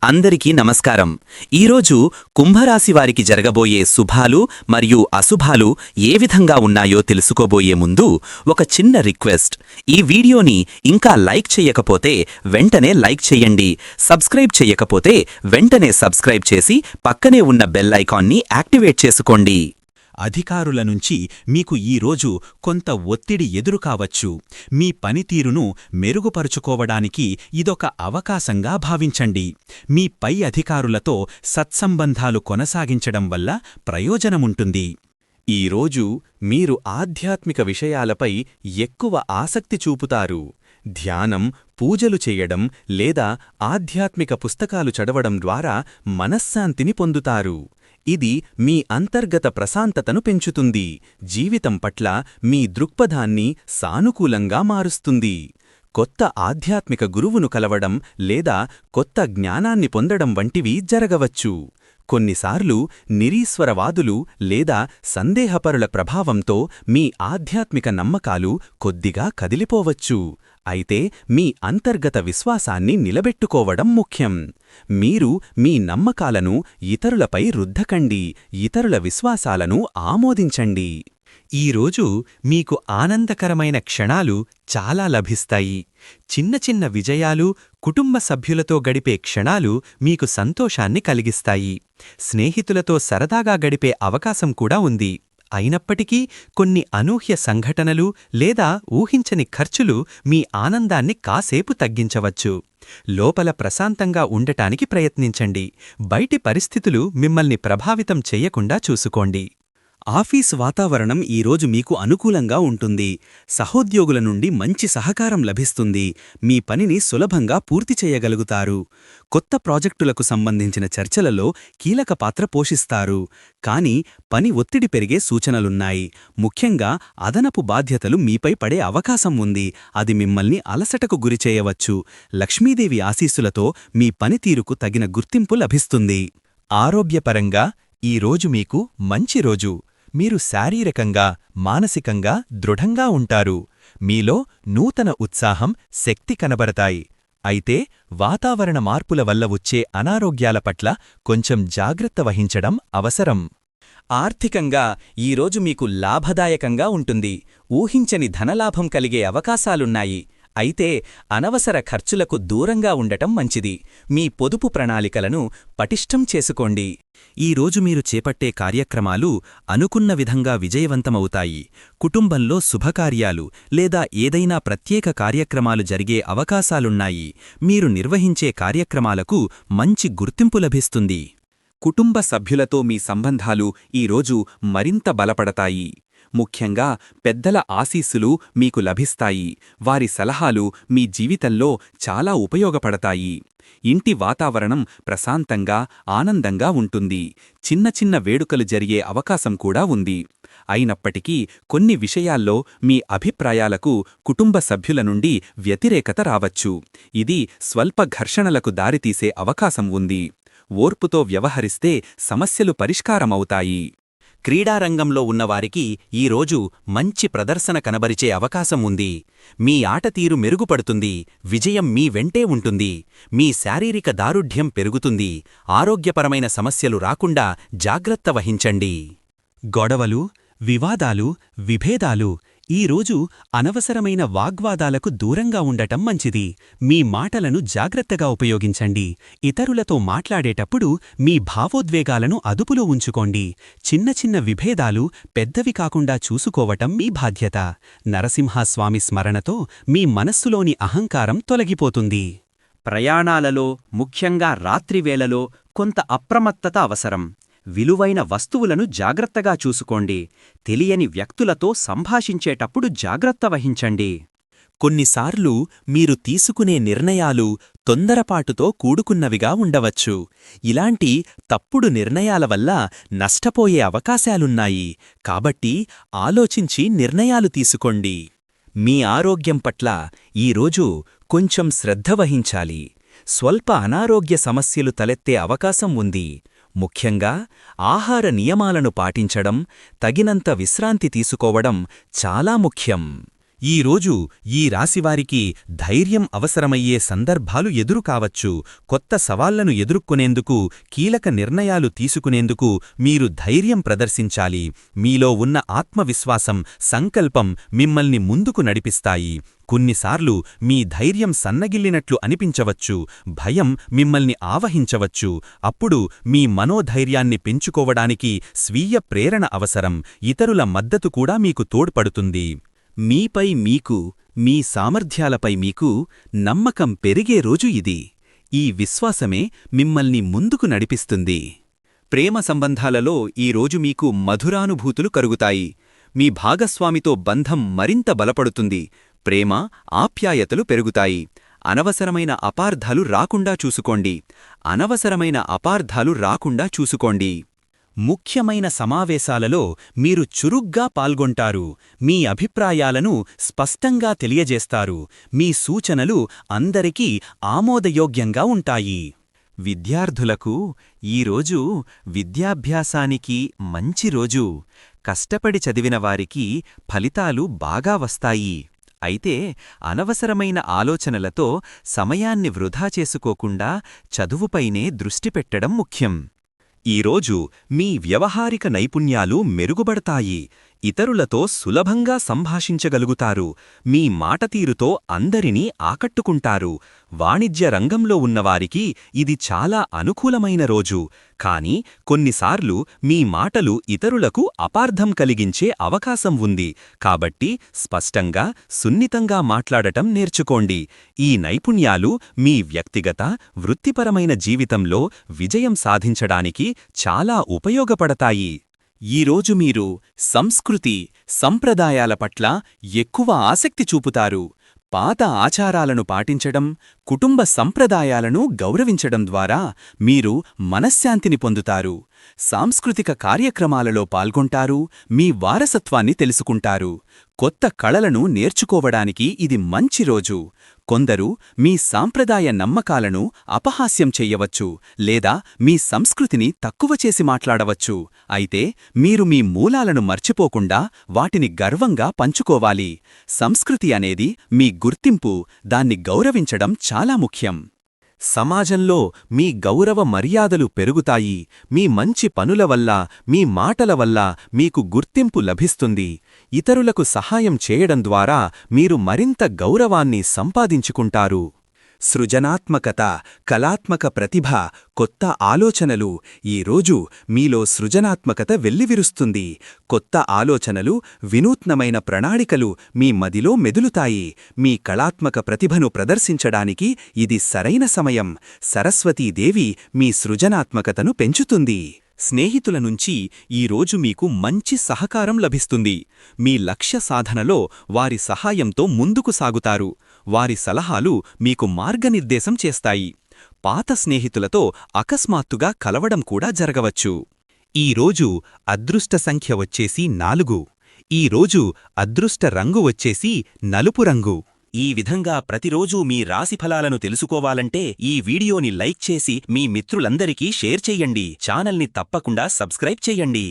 అందరికీ నమస్కారం. ఈరోజు కుంభరాశి వారికి జరగబోయే శుభాలు మరియు అశుభాలు ఏ విధంగా ఉన్నాయో తెలుసుకోబోయే ముందు ఒక చిన్న రిక్వెస్ట్. ఈ వీడియోని ఇంకా లైక్ చేయకపోతే వెంటనే లైక్ చేయండి. సబ్స్క్రైబ్ చేయకపోతే వెంటనే సబ్స్క్రైబ్ చేసి పక్కనే ఉన్న బెల్ ఐకాన్ని యాక్టివేట్ చేసుకోండి. అధికారుల నుంచి మీకు ఈరోజు కొంత ఒత్తిడి ఎదురుకావచ్చు. మీ పనితీరును మెరుగుపరుచుకోవడానికి ఇదొక అవకాశంగా భావించండి. మీ పై అధికారులతో సత్సంబంధాలు కొనసాగించడం వల్ల ప్రయోజనముంటుంది. ఈరోజు మీరు ఆధ్యాత్మిక విషయాలపై ఎక్కువ ఆసక్తి చూపుతారు. ధ్యానం, పూజలు చేయడం లేదా ఆధ్యాత్మిక పుస్తకాలు చదవడం ద్వారా మనశ్శాంతిని పొందుతారు. ఇది మీ అంతర్గత ప్రశాంతతను పెంచుతుంది. జీవితం పట్ల మీ దృక్పథాన్ని సానుకూలంగా మారుస్తుంది. కొత్త ఆధ్యాత్మిక గురువును కలవడం లేదా కొత్త జ్ఞానాన్ని పొందడం వంటివి జరగవచ్చు. కొన్నిసార్లు నిరీశ్వరవాదులు లేదా సందేహపరుల ప్రభావంతో మీ ఆధ్యాత్మిక నమ్మకాలు కొద్దిగా కదిలిపోవచ్చు. అయితే మీ అంతర్గత విశ్వాసాన్ని నిలబెట్టుకోవడం ముఖ్యం. మీరు మీ నమ్మకాలను ఇతరులపై రుద్దకండి, ఇతరుల విశ్వాసాలను ఆమోదించండి. ఈరోజు మీకు ఆనందకరమైన క్షణాలు చాలా లభిస్తాయి. చిన్న చిన్న విజయాలు, కుటుంబ సభ్యులతో గడిపే క్షణాలు మీకు సంతోషాన్ని కలిగిస్తాయి. స్నేహితులతో సరదాగా గడిపే అవకాశం కూడా ఉంది. అయినప్పటికీ కొన్ని అనూహ్య సంఘటనలు లేదా ఊహించని ఖర్చులు మీ ఆనందాన్ని కాసేపు తగ్గించవచ్చు. లోపల ప్రశాంతంగా ఉండటానికి ప్రయత్నించండి. బయటి పరిస్థితులు మిమ్మల్ని ప్రభావితం చెయ్యకుండా చూసుకోండి. ఆఫీస్ వాతావరణం ఈరోజు మీకు అనుకూలంగా ఉంటుంది. సహోద్యోగుల నుండి మంచి సహకారం లభిస్తుంది. మీ పనిని సులభంగా పూర్తి చేయగలుగుతారు. కొత్త ప్రాజెక్టులకు సంబంధించిన చర్చలలో కీలక పాత్ర పోషిస్తారు. కానీ పని ఒత్తిడి పెరిగే సూచనలున్నాయి. ముఖ్యంగా అదనపు బాధ్యతలు మీపై పడే అవకాశం ఉంది. అది మిమ్మల్ని అలసటకు గురిచేయవచ్చు. లక్ష్మీదేవి ఆశీస్సులతో మీ పనితీరుకు తగిన గుర్తింపు లభిస్తుంది. ఆరోగ్యపరంగా ఈరోజు మీకు మంచి రోజు. మీరు శారీరకంగా, మానసికంగా దృఢంగా ఉంటారు. మీలో నూతన ఉత్సాహం, శక్తి కనబరతాయి. అయితే వాతావరణ మార్పుల వల్ల వచ్చే అనారోగ్యాల పట్ల కొంచెం జాగ్రత్త వహించడం అవసరం. ఆర్థికంగా ఈరోజు మీకు లాభదాయకంగా ఉంటుంది. ఊహించని ధనలాభం కలిగే అవకాశాలున్నాయి. అయితే అనవసర ఖర్చులకు దూరంగా ఉండటం మంచిది. మీ పొదుపు ప్రణాళికలను పటిష్టం చేసుకోండి. ఈరోజు మీరు చేపట్టే కార్యక్రమాలు అనుకున్న విధంగా విజయవంతమవుతాయి. కుటుంబంలో శుభకార్యాలు లేదా ఏదైనా ప్రత్యేక కార్యక్రమాలు జరిగే అవకాశాలున్నాయి. మీరు నిర్వహించే కార్యక్రమాలకు మంచి గుర్తింపు లభిస్తుంది. కుటుంబ సభ్యులతో మీ సంబంధాలు ఈరోజు మరింత బలపడతాయి. ముఖ్యంగా పెద్దల ఆశీస్సులు మీకు లభిస్తాయి. వారి సలహాలు మీ జీవితంలో చాలా ఉపయోగపడతాయి. ఇంటి వాతావరణం ప్రశాంతంగా, ఆనందంగా ఉంటుంది. చిన్న చిన్న వేడుకలు జరిగే అవకాశం కూడా ఉంది. అయినప్పటికీ కొన్ని విషయాల్లో మీ అభిప్రాయాలకు కుటుంబ సభ్యుల నుండి వ్యతిరేకత రావచ్చు. ఇది స్వల్ప ఘర్షణలకు దారితీసే అవకాశం ఉంది. ఓర్పుతో వ్యవహరిస్తే సమస్యలు పరిష్కారమవుతాయి. క్రీడారంగంలో ఉన్నవారికి ఈరోజు మంచి ప్రదర్శన కనబరిచే అవకాశం ఉంది. మీ ఆటతీరు మెరుగుపడుతుంది. విజయం మీ వెంటే ఉంటుంది. మీ శారీరక దారుఢ్యం పెరుగుతుంది. ఆరోగ్యపరమైన సమస్యలు రాకుండా జాగ్రత్త వహించండి. గొడవలు, వివాదాలు, విభేదాలు ఈరోజు అనవసరమైన వాగ్వాదాలకు దూరంగా ఉండటం మంచిది. మీ మాటలను జాగ్రత్తగా ఉపయోగించండి. ఇతరులతో మాట్లాడేటప్పుడు మీ భావోద్వేగాలను అదుపులో ఉంచుకోండి. చిన్న చిన్న విభేదాలు పెద్దవి కాకుండా చూసుకోవటం మీ బాధ్యత. నరసింహస్వామి స్మరణతో మీ మనస్సులోని అహంకారం తొలగిపోతుంది. ప్రయాణాలలో, ముఖ్యంగా రాత్రివేళలో కొంత అప్రమత్తత అవసరం. విలువైన వస్తువులను జాగ్రత్తగా చూసుకోండి. తెలియని వ్యక్తులతో సంభాషించేటప్పుడు జాగ్రత్త వహించండి. కొన్నిసార్లు మీరు తీసుకునే నిర్ణయాలు తొందరపాటుతో కూడుకున్నవిగా ఉండవచ్చు. ఇలాంటి తప్పుడు నిర్ణయాల వల్ల నష్టపోయే అవకాశాలున్నాయి. కాబట్టి ఆలోచించి నిర్ణయాలు తీసుకోండి. మీ ఆరోగ్యం పట్ల ఈరోజు కొంచెం శ్రద్ధ వహించాలి. స్వల్ప అనారోగ్య సమస్యలు తలెత్తే అవకాశం ఉంది. ముఖ్యంగా ఆహార నియమాలను పాటించడం, తగినంత విశ్రాంతి తీసుకోవడం చాలా ముఖ్యం. ఈరోజు ఈ రాశివారికి ధైర్యం అవసరమయ్యే సందర్భాలు ఎదురుకావచ్చు. కొత్త సవాళ్లను ఎదుర్కొనేందుకు, కీలక నిర్ణయాలు తీసుకునేందుకు మీరు ధైర్యం ప్రదర్శించాలి. మీలో ఉన్న ఆత్మవిశ్వాసం, సంకల్పం మిమ్మల్ని ముందుకు నడిపిస్తాయి. కొన్నిసార్లు మీ ధైర్యం సన్నగిల్లినట్లు అనిపించవచ్చు, భయం మిమ్మల్ని ఆవహించవచ్చు. అప్పుడు మీ మనోధైర్యాన్ని పెంచుకోవడానికి స్వీయ ప్రేరణ అవసరం. ఇతరుల మద్దతు కూడా మీకు తోడ్పడుతుంది. మీపై మీకు, మీ సామర్థ్యాలపై మీకు నమ్మకం పెరిగే రోజు ఇది. ఈ విశ్వాసమే మిమ్మల్ని ముందుకు నడిపిస్తుంది. ప్రేమ సంబంధాలలో ఈరోజు మీకు మధురానుభూతులు కలుగుతాయి. మీ భాగస్వామితో బంధం మరింత బలపడుతుంది. ప్రేమ, ఆప్యాయతలు పెరుగుతాయి. అనవసరమైన అపార్థాలు రాకుండా చూసుకోండి. ముఖ్యమైన సమావేశాలలో మీరు చురుగ్గా పాల్గొంటారు. మీ అభిప్రాయాలను స్పష్టంగా తెలియజేస్తారు. మీ సూచనలు అందరికీ ఆమోదయోగ్యంగా ఉంటాయి. విద్యార్థులకు ఈరోజు విద్యాభ్యాసానికి మంచి రోజు. కష్టపడి చదివిన వారికి ఫలితాలు బాగా వస్తాయి. అయితే అనవసరమైన ఆలోచనలతో సమయాన్ని వృధా చేసుకోకుండా చదువుపైనే దృష్టి పెట్టడం ముఖ్యం. ఈరోజు మీ వ్యవహారిక నైపుణ్యాలు మెరుగుబడతాయి. ఇతరులతో సులభంగా సంభాషించగలుగుతారు. మీ మాటతీరుతో అందరినీ ఆకట్టుకుంటారు. వాణిజ్య రంగంలో ఉన్నవారికి ఇది చాలా అనుకూలమైన రోజు. కానీ కొన్నిసార్లు మీ మాటలు ఇతరులకు అపార్థం కలిగించే అవకాశం ఉంది. కాబట్టి స్పష్టంగా, సున్నితంగా మాట్లాడటం నేర్చుకోండి. ఈ నైపుణ్యాలు మీ వ్యక్తిగత, వృత్తిపరమైన జీవితంలో విజయం సాధించడానికి చాలా ఉపయోగపడతాయి. ఈరోజు మీరు సంస్కృతి, సంప్రదాయాల పట్ల ఎక్కువ ఆసక్తి చూపుతారు. పాత ఆచారాలను పాటించడం, కుటుంబ సంప్రదాయాలను గౌరవించడం ద్వారా మీరు మనశ్శాంతిని పొందుతారు. సాంస్కృతిక కార్యక్రమాలలో పాల్గొంటారు. మీ వారసత్వాన్ని తెలుసుకుంటారు. కొత్త కళలను నేర్చుకోవడానికి ఇది మంచి రోజు. కొందరు మీ సాంప్రదాయ నమ్మకాలను అపహాస్యం చెయ్యవచ్చు లేదా మీ సంస్కృతిని తక్కువ చేసి మాట్లాడవచ్చు. అయితే మీరు మీ మూలాలను మర్చిపోకుండా వాటిని గర్వంగా పంచుకోవాలి. సంస్కృతి అనేది మీ గుర్తింపు. దాన్ని గౌరవించడం చాలా ముఖ్యం. సమాజంలో మీ గౌరవ మర్యాదలు పెరుగుతాయి. మీ మంచి పనుల వల్ల, మీ మాటల వల్ల మీకు గుర్తింపు లభిస్తుంది. ఇతరులకు సహాయం చేయడం ద్వారా మీరు మరింత గౌరవాన్ని సంపాదించుకుంటారు. సృజనాత్మకత, కళాత్మక ప్రతిభ, కొత్త ఆలోచనలు. ఈరోజు మీలో సృజనాత్మకత వెల్లివిరుస్తుంది. కొత్త ఆలోచనలు, వినూత్నమైన ప్రణాళికలు మీ మదిలో మెదులుతాయి. మీ కళాత్మక ప్రతిభను ప్రదర్శించడానికి ఇది సరైన సమయం. సరస్వతీదేవి మీ సృజనాత్మకతను పెంచుతుంది. స్నేహితుల నుంచి ఈరోజు మీకు మంచి సహకారం లభిస్తుంది. మీ లక్ష్య సాధనలో వారి సహాయంతో ముందుకు సాగుతారు. వారి సలహాలు మీకు మార్గనిర్దేశం చేస్తాయి. పాత స్నేహితులతో అకస్మాత్తుగా కలవడం కూడా జరగవచ్చు. ఈరోజు అదృష్ట సంఖ్య వచ్చేసి 4. ఈరోజు అదృష్ట రంగు వచ్చేసి నలుపు రంగు. ఈ విధంగా ప్రతిరోజూ మీ రాశిఫలాలను తెలుసుకోవాలంటే ఈ వీడియోని లైక్ చేసి మీ మిత్రులందరికీ షేర్ చెయ్యండి. ఛానల్ని తప్పకుండా సబ్స్క్రైబ్ చెయ్యండి.